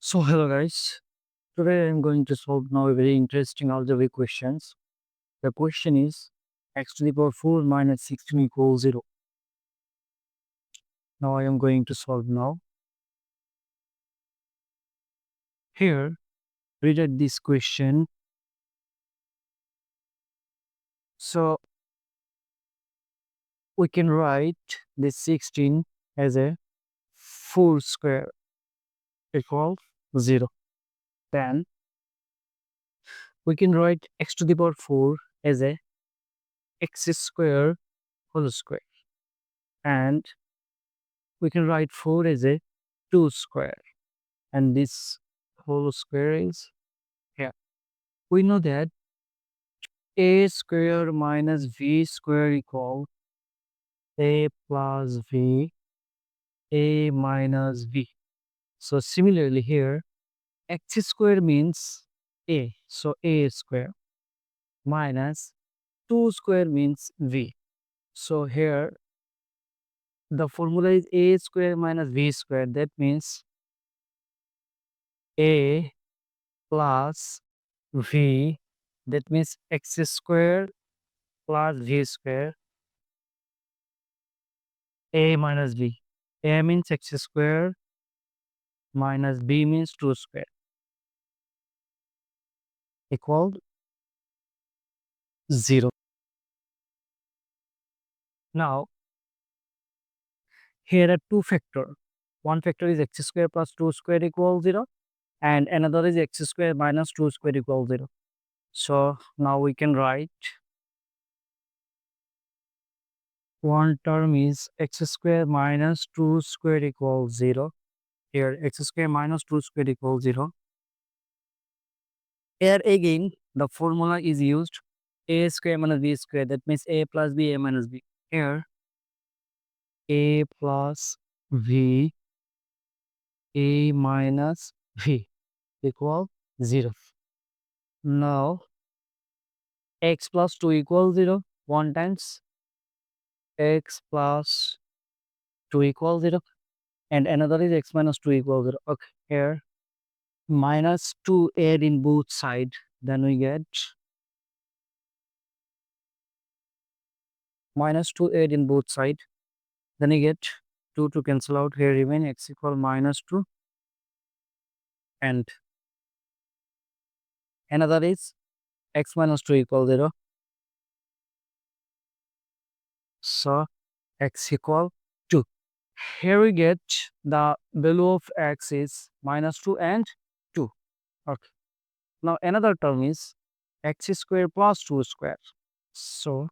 So hello guys, today I'm going to solve now a very interesting algebraic questions. The question is x to the power 4 minus 16 equals 0. Now I am going to solve now. Here, read out this question. So we can write this 16 as a 4 square equals 0. Then we can write x to the power 4 as a x square whole square. And we can write 4 as a 2 square. And this whole square is here. We know that a square minus v square equal a plus v, a minus v. So similarly here, x square means a. So a square minus 2 square means v. So here the formula is a square minus v square. That means a plus v. That means x square plus v square, a minus b. A means x square minus b means 2 square equal 0. Now here are two factor. One factor is x square plus 2 square equals 0 and another is x square minus 2 square equals 0. So now we can write one term is x square minus 2 square equals 0. Here x square minus 2 square equals 0. Here again the formula is used a square minus b square. That means a plus b, a minus b. Here a plus v, a minus v equal 0. Now x plus 2 equals 0. 1 times x plus 2 equals 0 and another is x minus 2 equals 0. Okay, here minus 2 add in both sides, then we get minus 2 add in both sides, then we get 2 to cancel out. Here remain x equal minus 2 and another is x minus 2 equals 0. So x equal 2. Here we get the value of x is minus 2 and 2. Okay. Now another term is x square plus 2 square. So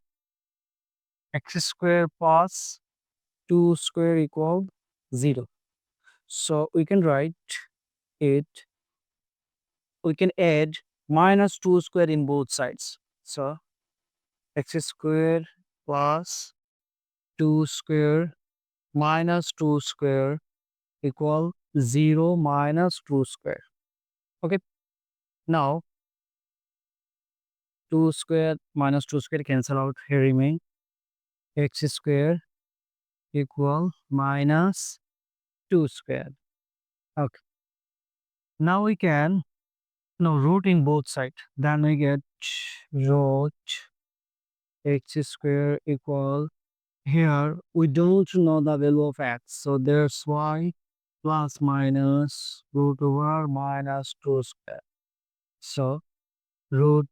x square plus 2 square equal 0. So we can write it, we can add minus 2 square in both sides. So x square plus 2 square minus 2 square equal 0 minus 2 square. Okay. Now 2 square minus 2 square cancel out. Here remain x square equal minus 2 square. Okay. Now we can root in both sides. Then we get root x square equal, here we don't know the value of x. So that's why plus minus root over minus 2 square. So root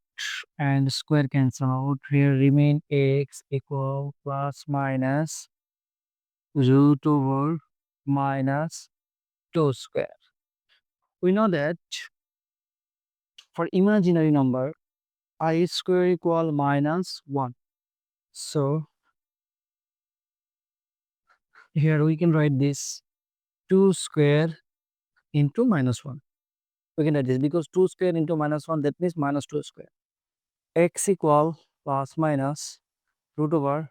and square cancel out. Here remain x equal plus minus root over minus 2 square. We know that for imaginary number I square equal minus 1. So here we can write this 2 square into minus 1. We can write this because 2 square into minus 1, that means minus 2 square. X equal plus minus root over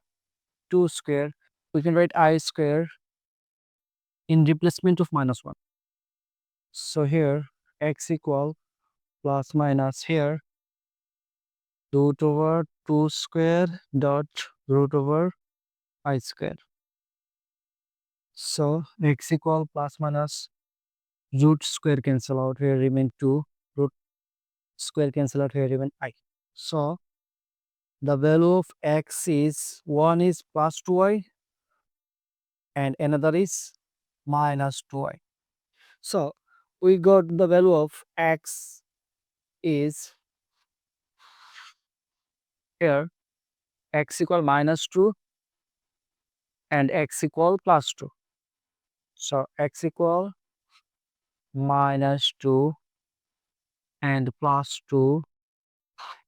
2 square. We can write I square in replacement of minus 1. So here x equal plus minus here root over 2 square dot root over I square. So x equal plus minus root square cancel out, here remain 2, root square cancel out, here remain I. So the value of x is one is plus 2y and another is minus 2y. So we got the value of x is here x equal minus 2 and x equal plus 2. So x equal minus 2 and plus 2,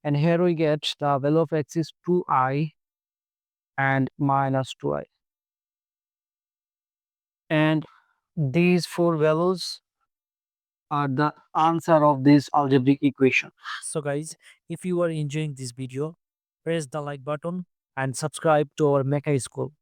and here we get the value of x is 2i and minus 2i, and these four values are the answer of this algebraic equation. So guys, if you are enjoying this video, press the like button and subscribe to our Mecha School.